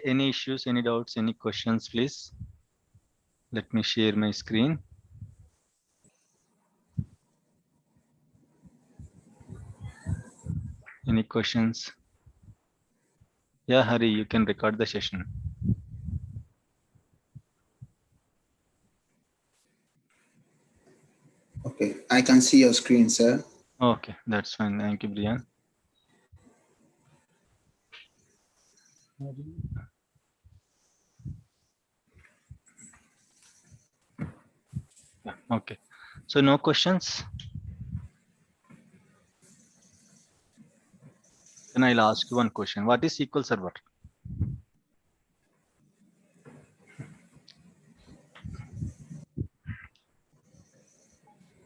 Any issues, any doubts, any questions, please? Let me share my screen. Any questions? Yeah, Hari, you can record the session. Okay, I can see your screen, sir. Okay, that's fine. Thank you, Brian. Yeah, okay. So no questions? Then I'll ask you one question. What is SQL Server?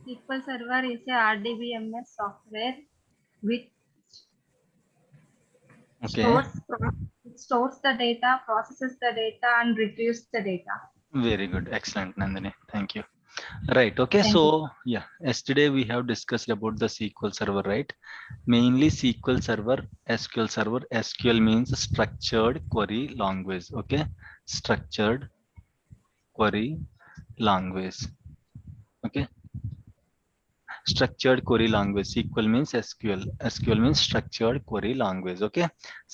SQL Server is a RDBMS software which Okay, stores the data, processes the data, and retrieves the data. very good. Excellent, Nandini. Thank you. Right. Okay. Thank you. So yeah, yesterday we have discussed about the SQL Server, right? Mainly SQL Server, SQL Server. SQL means structured query language. Okay, structured query language. Okay, structured query language. SQL means SQL. SQL means structured query language. Okay,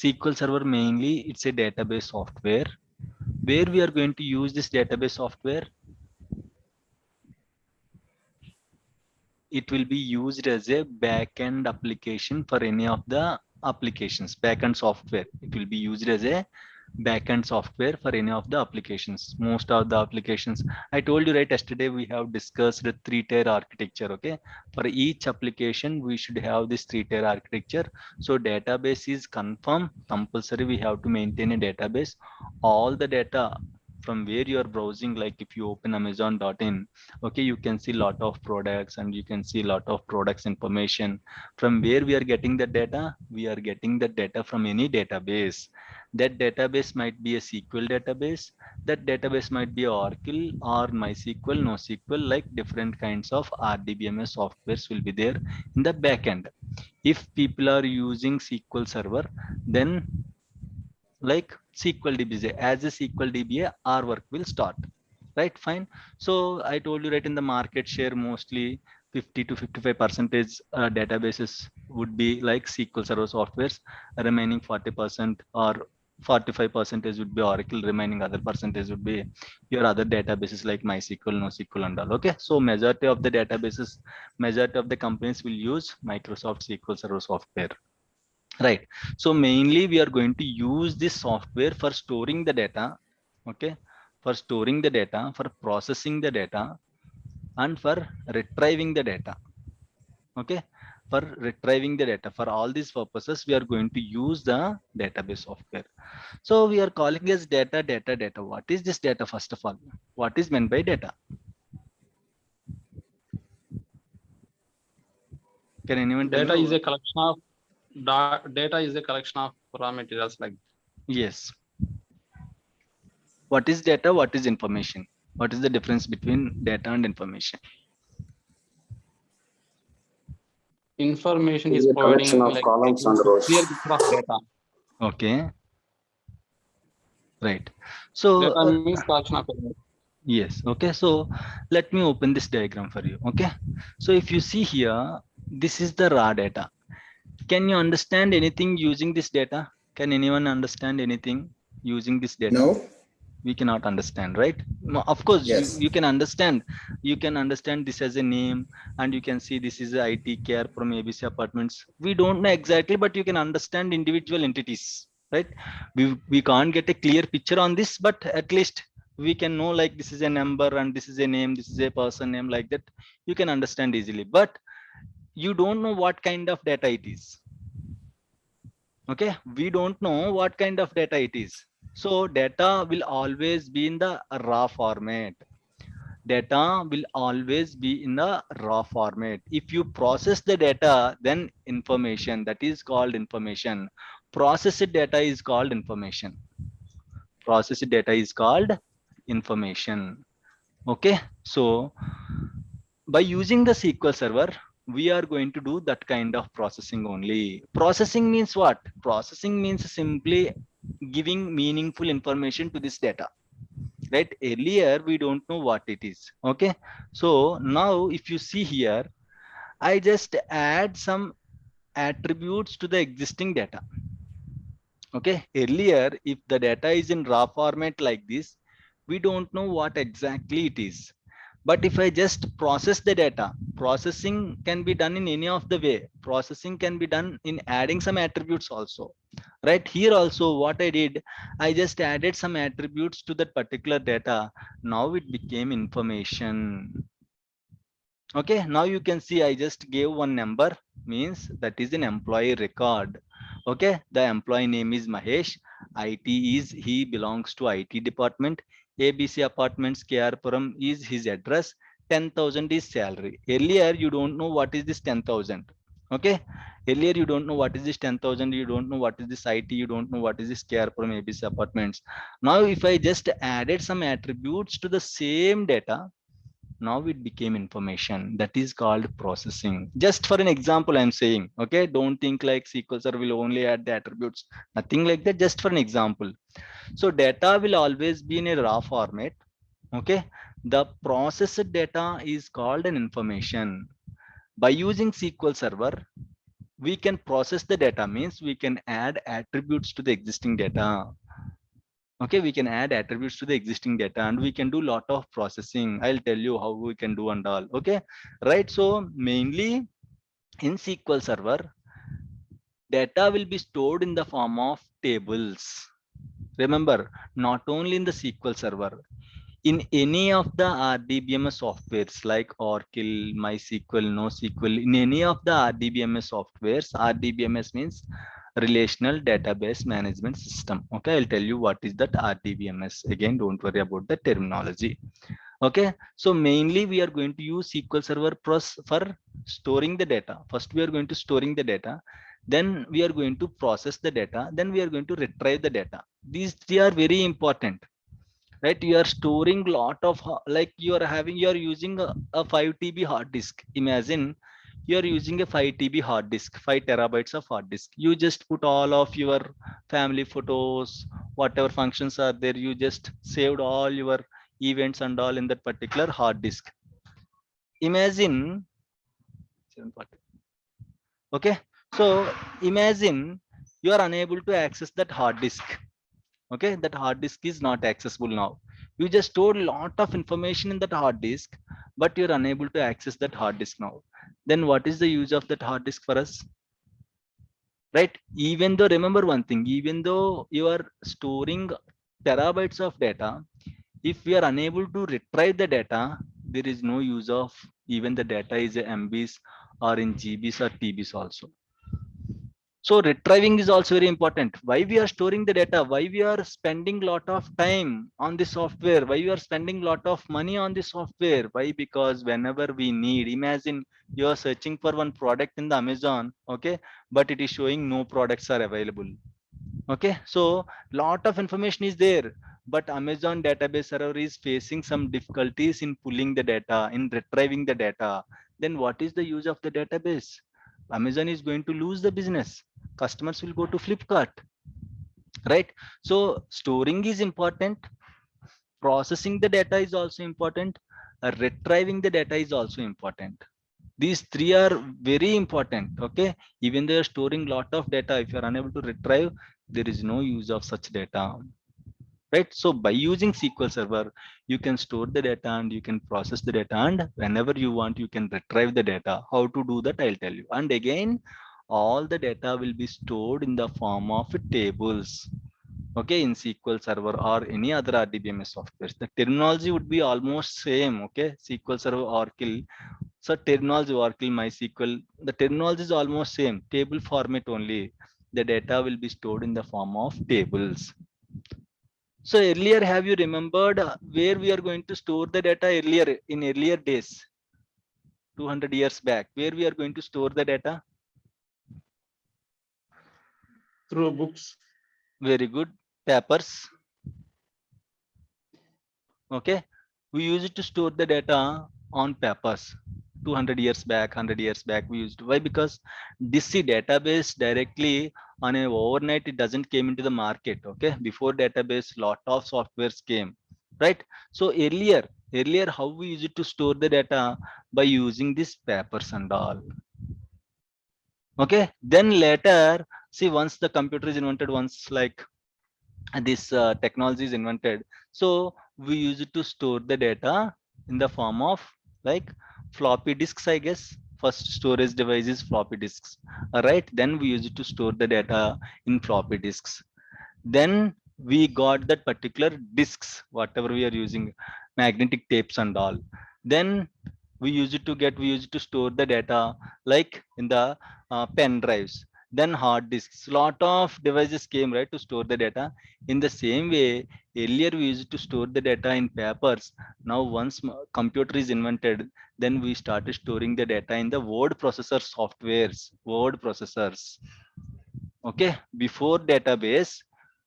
SQL Server mainly it's a database software. Where we are going to use this database software? It will be used as a backend application for any of the applications, backend software. It will be used as a backend software for any of the applications. Most of the applications, I told you right yesterday, we have discussed the 3-tier architecture. Okay, for each application we should have this 3-tier architecture. So database is confirmed, compulsory. We have to maintain a database. All the data from where you are browsing, like if you open amazon.in, okay, you can see lot of products and you can see lot of products information. From where we are getting the data? We are getting the data from any database. That database might be a SQL database. That database might be Oracle or MySQL, NoSQL, like different kinds of RDBMS softwares will be there in the backend. If people are using SQL Server, then like SQL DBA, as a SQL DBA, our work will start. Right, fine. So I told you right, in the market share, mostly 50 to 55% databases would be like SQL Server softwares. Remaining 40% or 45% would be Oracle. Remaining other percentage would be your other databases like MySQL, NoSQL and all. Okay, so majority of the databases, majority of the companies will use Microsoft SQL Server software. Right. So mainly we are going to use this software for storing the data. Okay, for storing the data, for processing the data, and for retrieving the data. Okay, for retrieving the data. For all these purposes, we are going to use the database software. So we are calling as data. What is this data? First of all, what is meant by data? Can anyone tell Data me? is a collection of data is a collection of raw materials like. Yes. What is data? What is information? What is the difference between data and information? Information It is is a providing collection of like columns and rows. clear picture of data. Okay. Right. So Data means collection of elements. yes. Okay. So let me open this diagram for you. Okay. So if you see here, this is the raw data. Can you understand anything using this data? Can anyone understand anything using this data? No? We cannot understand, right? Of course, Yes. you can understand. You can understand this as a name, and you can see this is a IT care from ABC Apartments. We don't know exactly, but you can understand individual entities, right? We can't get a clear picture on this, but at least we can know like this is a number and this is a name, this is a person name, like that. You can understand easily, but you don't know what kind of data it is. Okay, we don't know what kind of data it is. So data will always be in the raw format. Data will always be in the raw format. If you process the data, then information, that is called information. Processed data is called information. Processed data is called information. Okay, so by using the SQL Server, we are going to do that kind of processing only. Processing means what? Processing means simply giving meaningful information to this data, right? Earlier we don't know what it is. Okay, so now if you see here, I just add some attributes to the existing data. Okay, earlier if the data is in raw format like this, we don't know what exactly it is. But if I just process the data, processing can be done in any of the way. Processing can be done in adding some attributes also. Right here also what I did, I just added some attributes to that particular data. Now it became information. Okay, now you can see I just gave one number, means that is an employee record. Okay, the employee name is Mahesh. IT is he belongs to IT department. ABC Apartments KR is his address. 10,000 is salary. Earlier you don't know what is this 10,000. Okay, earlier you don't know what is this 10,000. You don't know what is this IT. You don't know what is this KR ABC Apartments. Now if I just added some attributes to the same data, now it became information. That is called processing. Just for an example I'm saying. Okay, don't think like SQL Server will only add the attributes, nothing like that, just for an example. So data will always be in a raw format. Okay, the processed data is called an information. By using SQL Server, we can process the data, means we can add attributes to the existing data. Okay, we can add attributes to the existing data and we can do lot of processing. I'll tell you how we can do and all. Okay, right? So mainly in SQL Server, data will be stored in the form of tables. Remember, not only in the SQL Server, in any of the RDBMS softwares like Oracle, MySQL, NoSQL, in any of the RDBMS softwares, RDBMS means Relational Database Management System. Okay, I'll tell you what is that RDBMS. Again, don't worry about the terminology. Okay, so mainly we are going to use SQL Server for storing the data. First, we are going to storing the data. Then we are going to process the data. Then we are going to retrieve the data. These three are very important, right? You are storing lot of like you are using a 5 TB hard disk. Imagine you are using a 5 TB hard disk, 5 terabytes of hard disk. You just put all of your family photos, whatever functions are there, you just saved all your events and all in that particular hard disk. Imagine, okay, so imagine you are unable to access that hard disk. Okay, that hard disk is not accessible now. You just stored a lot of information in that hard disk, but you're unable to access that hard disk now. Then what is the use of that hard disk for us? Right, even though, remember one thing, even though you are storing terabytes of data, if we are unable to retrieve the data, there is no use of even the data is a MBs or in GBs or TBs also. So retrieving is also very important. Why we are storing the data? Why we are spending lot of time on the software? Why we are spending lot of money on the software? Why? Because whenever we need, imagine you are searching for one product in the Amazon, okay, but it is showing no products are available. Okay, so lot of information is there, but Amazon database server is facing some difficulties in pulling the data, in retrieving the data. Then what is the use of the database? Amazon is going to lose the business. Customers will go to Flipkart, right? So storing is important. Processing the data is also important. Retrieving the data is also important. These three are very important. Okay, even though you're storing lot of data, if you're unable to retrieve, there is no use of such data, right? So by using SQL Server, you can store the data and you can process the data, and whenever you want, you can retrieve the data. How to do that, I'll tell you. And again, all the data will be stored in the form of tables. Okay, in SQL Server or any other RDBMS software, the terminology would be almost same. Okay, SQL Server, Oracle. So terminology, Oracle, MySQL, the terminology is almost same. Table format only. The data will be stored in the form of tables. So earlier, have you remembered where we are going to store the data earlier in earlier days, 200 years back, where we are going to store the data? Through books. Very good. Papers. Okay. We use it to store the data on papers. 200 years back, 100 years back we used. Why? Because this see database directly on a overnight it doesn't came into the market. Okay, before database lot of softwares came, right? So earlier how we used to store the data by using these papers and all. Okay, then later see once the computer is invented, once like this technology is invented, so we use it to store the data in the form of like floppy disks, I guess. First storage device is floppy disks. All right, then we use it to store the data in floppy disks. Then we got that particular disks, whatever we are using, magnetic tapes and all. Then we use it to store the data like in the pen drives. Then hard disks, lot of devices came, right, to store the data. In the same way, earlier we used to store the data in papers. Now once computer is invented, then we started storing the data in the word processor softwares, word processors. Okay, before database,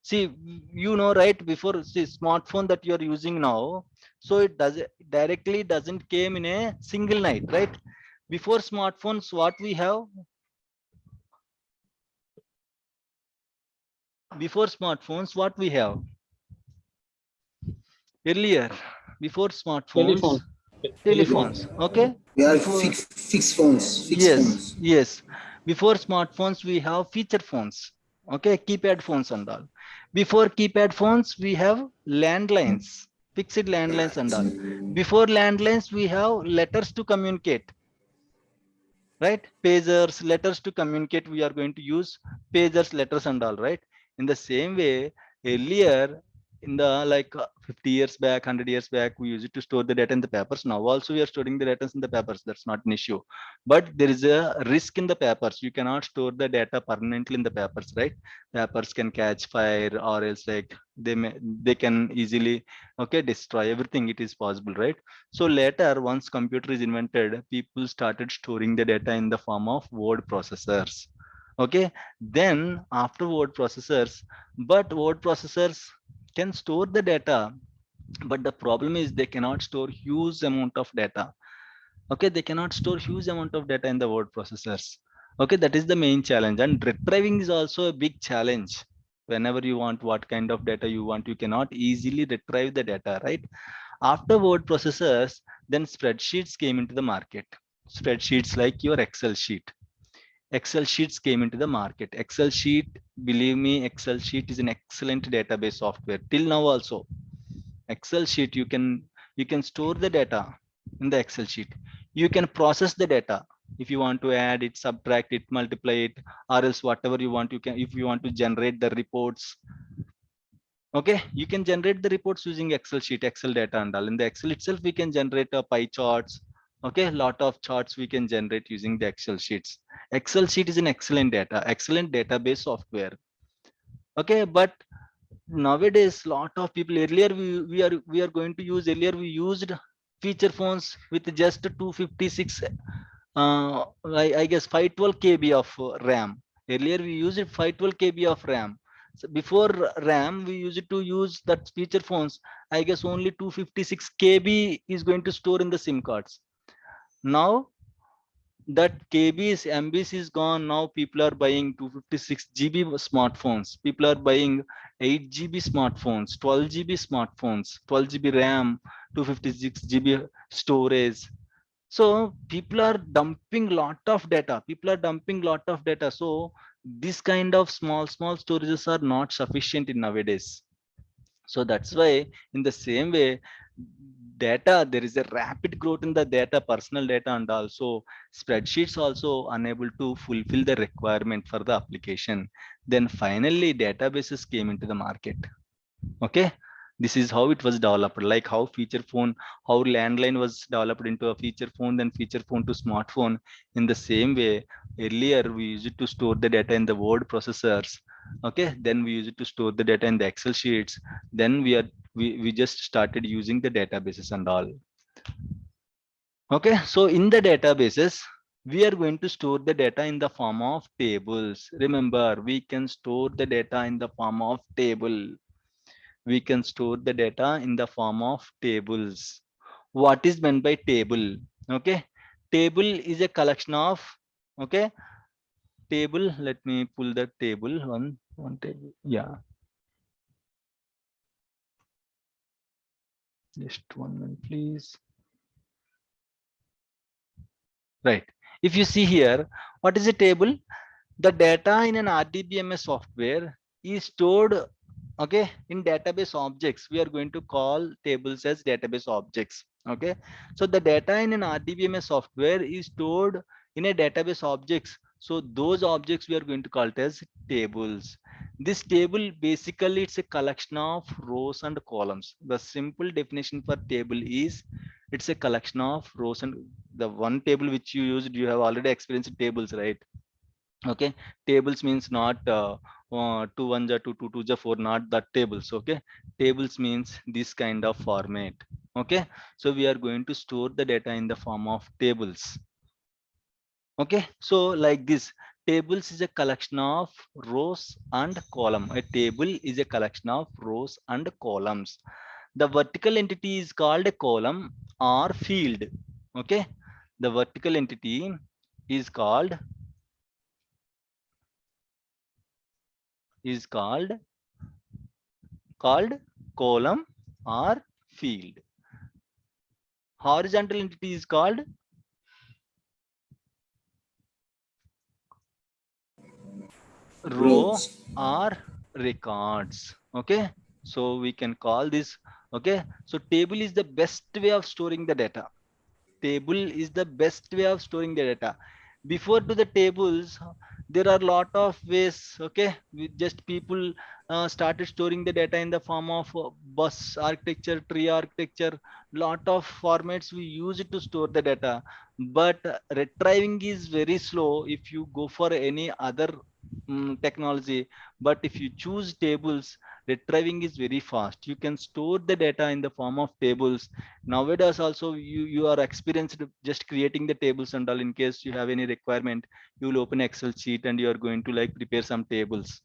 see, you know, right, before, see, smartphone that you're using now, so it does directly doesn't came in a single night, right? Before smartphones, what we have, before smartphones, what we have earlier, before smartphones, Telephone. telephones. Okay, We have before, fixed phones. Fixed yes, phones. yes, before smartphones we have feature phones. Okay, keypad phones and all. Before keypad phones we have landlines, fixed landlines and all. Before landlines we have letters to communicate, right? Pagers, letters to communicate, we are going to use pagers, letters and all, right? In the same way, earlier in the like 50 years back, 100 years back, we used to store the data in the papers. Now also we are storing the data in the papers, that's not an issue. But there is a risk in the papers, you cannot store the data permanently in the papers, right? Papers can catch fire, or else like they can easily, okay, destroy everything, it is possible, right? So later, once computer is invented, people started storing the data in the form of word processors. Okay, then after word processors, but word processors can store the data, but the problem is they cannot store huge amount of data. Okay, they cannot store huge amount of data in the word processors. Okay, that is the main challenge, and retrieving is also a big challenge. Whenever you want what kind of data you want, you cannot easily retrieve the data, right? After word processors, then spreadsheets came into the market. Spreadsheets like your Excel sheet. Excel sheets came into the market. Excel sheet, believe me, Excel sheet is an excellent database software. Till now also, Excel sheet, you can store the data in the Excel sheet. You can process the data. If you want to add it, subtract it, multiply it, or else whatever you want, you can, if you want to generate the reports, okay, you can generate the reports using Excel sheet, Excel data and all. In the Excel itself, we can generate a pie charts. Okay, lot of charts we can generate using the Excel sheets. Excel sheet is an excellent database software. Okay, but nowadays lot of people, earlier we are going to use, earlier we used feature phones with just 256 I guess 512 kb of RAM. Earlier we used 512 kb of RAM. So before RAM, we used to use that feature phones. I guess only 256 kb is going to store in the SIM cards. Now that kb's mbs is gone. Now people are buying 256 GB smartphones. People are buying 8 GB smartphones, 12 GB smartphones, 12 GB RAM, 256 GB storage. So people are dumping lot of data, so this kind of small storages are not sufficient in nowadays. So that's why, in the same way, data, there is a rapid growth in the data, personal data, and also spreadsheets also unable to fulfill the requirement for the application. Then finally databases came into the market. Okay, this is how it was developed, like how feature phone, how landline was developed into a feature phone, then feature phone to smartphone. In the same way, earlier we used to store the data in the word processors. Okay, then we used to store the data in the Excel sheets. Then we just started using the databases and all. Okay, so in the databases, we are going to store the data in the form of tables. Remember, we can store the data in the form of table. We can store the data in the form of tables. What is meant by table? Okay, Table is a collection of, okay, table. Let me pull the table, one table. Yeah. Just 1 minute, please. Right. If you see here, what is a table? The data in an RDBMS software is stored, okay, in database objects. We are going to call tables as database objects. Okay. So the data in an RDBMS software is stored in a database objects. So those objects we are going to call it as tables. This table basically it's a collection of rows and columns. The simple definition for table is it's a collection of rows, and the one table which you used, you have already experienced tables, right? Okay, tables means not 2 1s are 2 2 2s are 4, not that tables. Okay, tables means this kind of format. Okay, so we are going to store the data in the form of tables. Okay, so like this, tables is a collection of rows and column. A table is a collection of rows and columns. The vertical entity is called a column or field. Okay, the vertical entity is called column or field. Horizontal entity is called row Rows. or records. Okay, so we can call this. Okay, so table is the best way of storing the data. Table is the best way of storing the data. Before to the tables, there are a lot of ways. Okay, we just people started storing the data in the form of bus architecture, tree architecture, lot of formats we use it to store the data, but retrieving is very slow if you go for any other technology. But if you choose tables, retrieving is very fast. You can store the data in the form of tables. Nowadays also you are experienced just creating the tables and all. In case you have any requirement, you will open Excel sheet and you are going to like prepare some tables,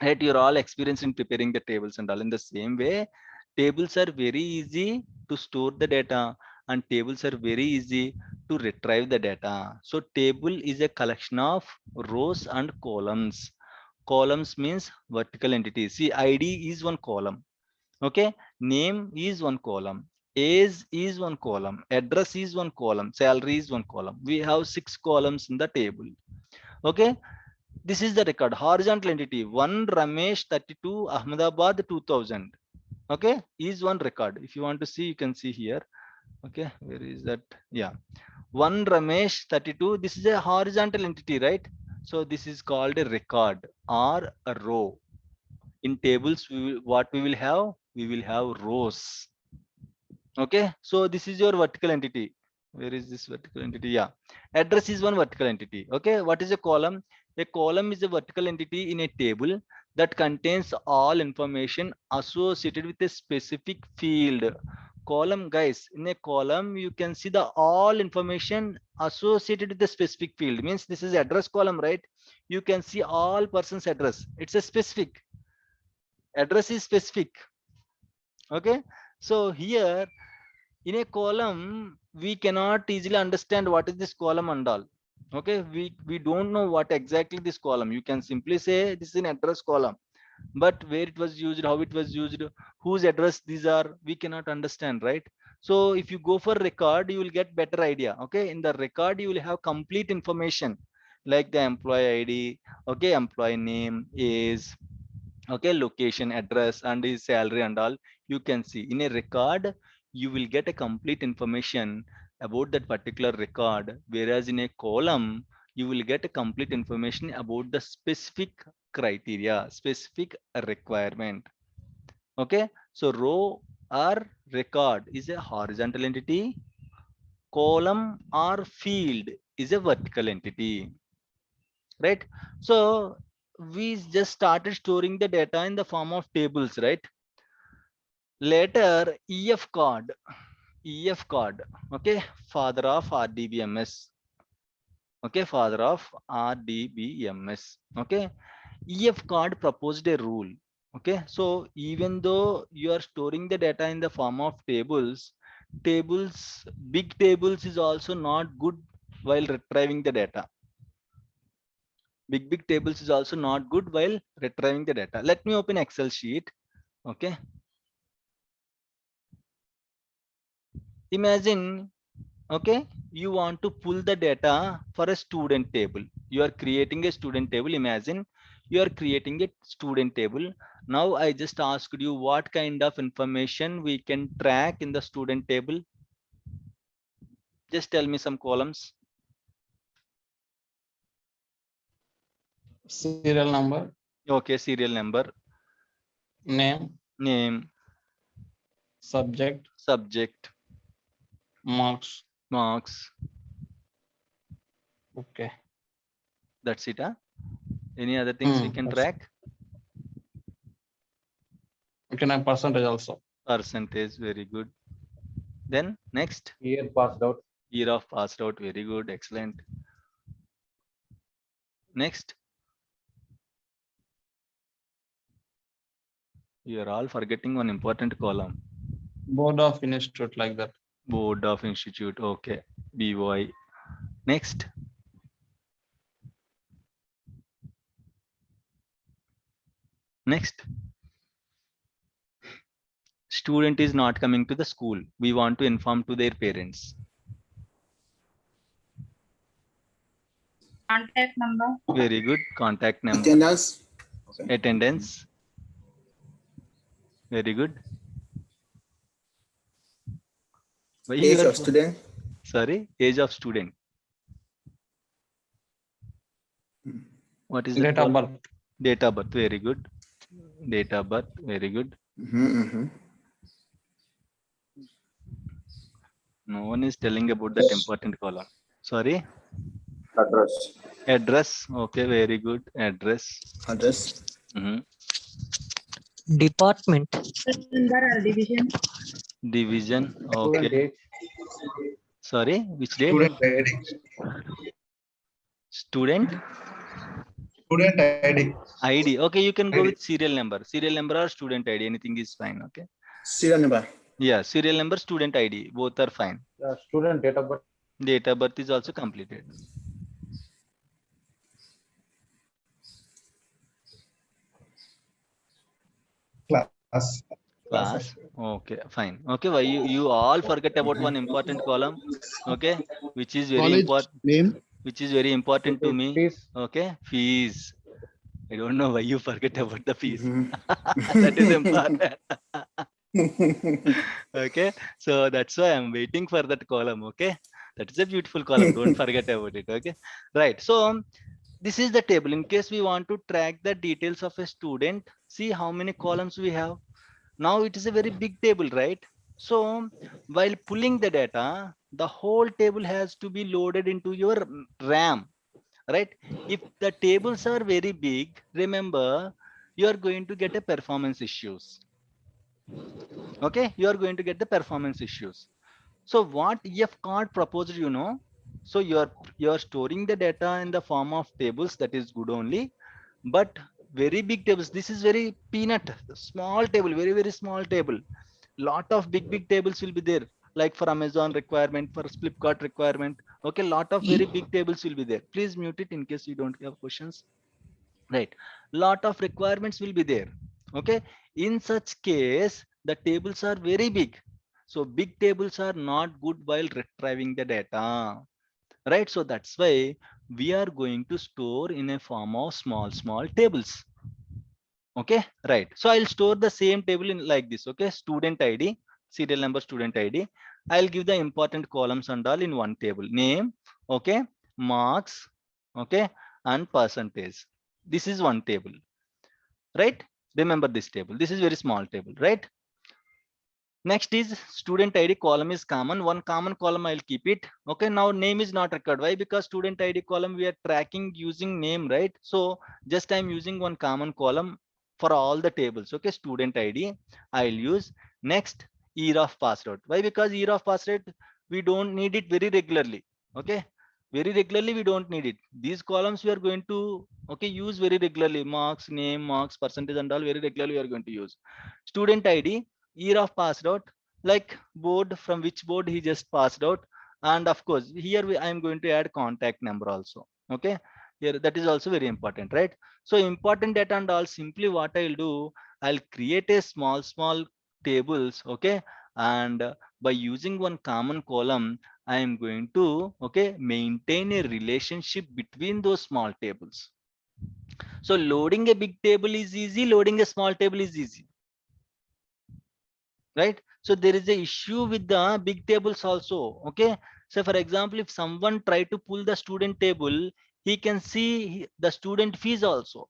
right? You're all experienced in preparing the tables and all. In the same way, tables are very easy to store the data, and tables are very easy to retrieve the data. So table is a collection of rows and columns. Columns means vertical entity. See, ID is one column. Okay, name is one column, age is one column, address is one column, salary is one column. We have 6 columns in the table. Okay, this is the record. Horizontal entity, 1 Ramesh 32 Ahmedabad 2000. Okay, is one record. If you want to see, you can see here. Okay, where is that? Yeah, 1 Ramesh 32. This is a horizontal entity, right? So this is called a record or a row. In tables, what we will have? We will have rows. Okay, so this is your vertical entity. Where is this vertical entity? Yeah, address is one vertical entity. Okay, what is a column? A column is a vertical entity in a table that contains all information associated with a specific field. Column, guys, in a column you can see the all information associated with the specific field. Means this is address column, right? You can see all person's address. It's a specific address, is specific. Okay, so here in a column we cannot easily understand what is this column and all. Okay, we don't know what exactly this column. You can simply say this is an address column, but where it was used, how it was used, whose address these are, we cannot understand, right? So if you go for record, you will get better idea. Okay, in the record you will have complete information like the employee ID, okay, employee name, is, okay, location, address, and his salary and all. You can see in a record you will get a complete information about that particular record, whereas in a column you will get a complete information about the specific criteria, specific requirement. Okay, so row or record is a horizontal entity, column or field is a vertical entity, right? So we just started storing the data in the form of tables, right? Later ef card, okay, father of RDBMS, okay, father of RDBMS. Okay, ef card proposed a rule. Okay, so even though you are storing the data in the form of tables, tables, big tables is also not good while retrieving the data. Big tables is also not good while retrieving the data. Let me open Excel sheet. Okay. Imagine, okay, you want to pull the data for a student table. You are creating a student table. Imagine you are creating a student table. Now I just asked you what kind of information we can track in the student table. Just tell me some columns. Serial number, Okay, serial number, name, name, subject, subject, marks. marks. Okay. That's it. Huh? Any other things we can track? You can have percentage also. Percentage, very good. Then next, Year passed out. year of passed out, very good, excellent. Next, you are all forgetting one important column. Board of institute, like that. Board of institute, okay, BY. Next, next, student is not coming to the school. We want to inform to their parents. Contact number. Very good, contact number, Attendance. Okay. attendance. Very good. Why you Age are of student. sorry, age of student. What is the Date of birth. Date of birth, very good. Date of birth, very good. No one is telling about that important column. Sorry. Address. Address, okay, very good. Address. Address. Department. Number or division. Division, Student okay. age. Sorry, which date? Student ID. Student Student ID. ID. Okay, you can go ID. with serial number. Serial number or student ID, anything is fine. Okay. Serial number. Yeah, serial number, student ID, both are fine. Student date of birth. Date of birth is also completed. Class. Class. Okay, fine. Okay, why you all forget about one important column? Okay, which is very College important. name. Which is very important to me. Fees. Okay, fees. I don't know why you forget about the fees. Mhm. That is important. Okay, so that's why I'm waiting for that column. Okay, that is a beautiful column. Don't forget about it. Okay, right. So this is the table. In case we want to track the details of a student, see how many columns we have. Now it is a very big table, right? So while pulling the data, the whole table has to be loaded into your RAM, right? If the tables are very big, remember, you are going to get a performance issues. Okay, you are going to get the performance issues. So what EF card proposed, you know, so you're storing the data in the form of tables, that is good only, but very big tables, this is very peanut, small table, very small table. Lot of big tables will be there, like for Amazon requirement, for Flipkart requirement. Okay, lot of very big tables will be there. Please mute it in case you don't have questions. Right, lot of requirements will be there. Okay, in such case the tables are very big, so big tables are not good while retrieving the data, right? So that's why we are going to store in a form of small tables. Okay, right. So I'll store the same table in like this. Okay, student ID, serial number, student ID. I'll give the important columns and all in one table. Name, okay, marks, okay, and percentage. This is one table, right? Remember this table. This is very small table, right? Next is student ID column is common. One common column I'll keep it. Okay, now name is not required. Why? Because student ID column we are tracking using name, right? So just I'm using one common column for all the tables. Okay, student ID I'll use. Next, year of passed out. Why? Because year of passed out we don't need it very regularly. Okay, very regularly we don't need it. These columns we are going to use very regularly. Marks, name, marks, percentage, and all very regularly we are going to use. Student ID, year of passed out, like board, from which board he just passed out. And of course here I am going to add contact number also. Okay, here that is also very important, right? So important data and all, simply what I'll do, I'll create a small tables. Okay, and by using one common column, I am going to, okay, maintain a relationship between those small tables. So loading a big table is easy, loading a small table is easy, right? So there is a issue with the big tables also. Okay, so for example, if someone try to pull the student table, he can see the student fees also,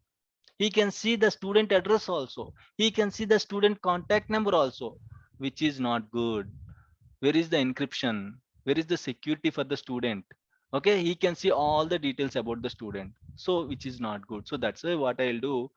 he can see the student address also, he can see the student contact number also, which is not good. Where is the encryption? Where is the security for the student? Okay, he can see all the details about the student, so which is not good. So that's why what I'll do,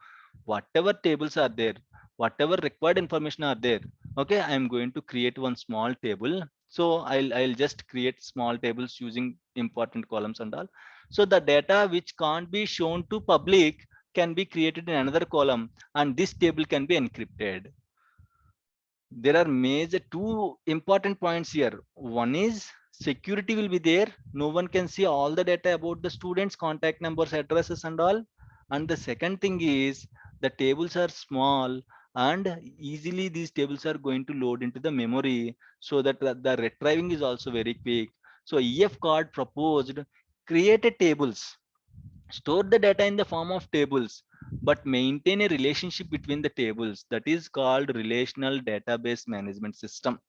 whatever tables are there, whatever required information are there, okay, I'm going to create one small table. So I'll just create small tables using important columns and all. So the data which can't be shown to public can be created in another column, and this table can be encrypted. There are major two important points here. One is security will be there, no one can see all the data about the students, contact numbers, addresses and all. And the second thing is the tables are small, and easily these tables are going to load into the memory, so that the retrieving is also very quick. So EF card proposed created tables, store the data in the form of tables, but maintain a relationship between the tables. That is called relational database management system.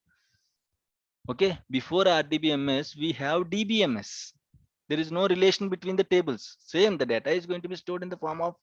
Okay, before RDBMS we have DBMS. There is no relation between the tables. Same, the data is going to be stored in the form of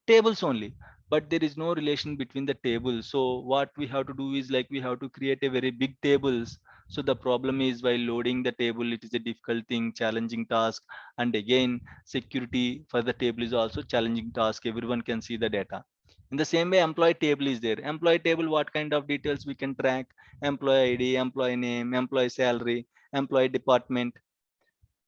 tables only, but there is no relation between the tables. So what we have to do is, like, we have to create a very big tables. So the problem is, while loading the table, it is a difficult thing, challenging task. And again, security for the table is also challenging task. Everyone can see the data. In the same way, employee table is there. Employee table, what kind of details we can track? Employee ID, employee name, employee salary, employee department,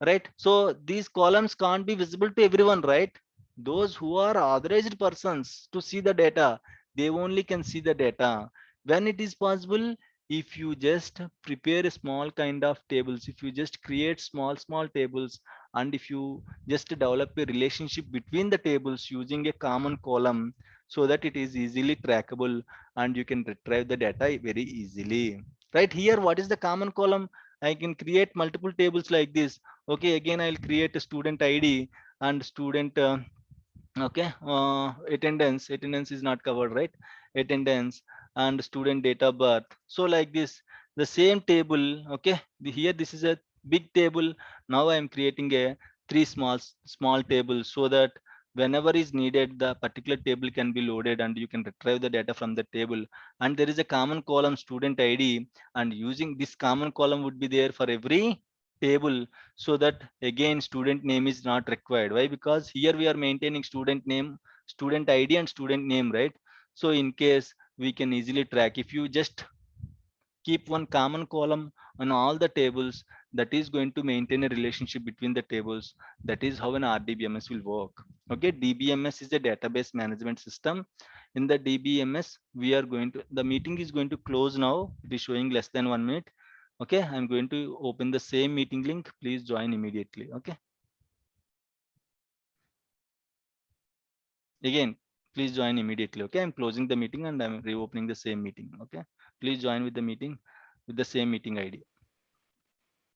right? So these columns can't be visible to everyone, right? Those who are authorized persons to see the data, they only can see the data. When it is possible, if you just prepare a small kind of tables, if you just create small tables, and if you just develop a relationship between the tables using a common column, so that it is easily trackable and you can retrieve the data very easily. Right here, what is the common column? I can create multiple tables like this. Okay, again I'll create a student ID and student okay, attendance is not covered, right? Attendance and student date of birth. So like this, the same table. Okay, here this is a big table. Now I am creating a three small tables, so that whenever is needed, the particular table can be loaded and you can retrieve the data from the table. And there is a common column, student ID, and using this common column would be there for every table, so that again student name is not required. Why? Because here we are maintaining student name, student ID and student name, right? So in case, we can easily track. If you just keep one common column on all the tables, that is going to maintain a relationship between the tables. That is how an RDBMS will work. Okay, DBMS is a database management system. In the DBMS, we are going to, the meeting is going to close now. It is showing less than 1 minute. Okay, I'm going to open the same meeting link. Please join immediately. Okay, again, please join immediately. Okay, I'm closing the meeting and I'm reopening the same meeting. Okay, please join with the meeting with the same meeting ID.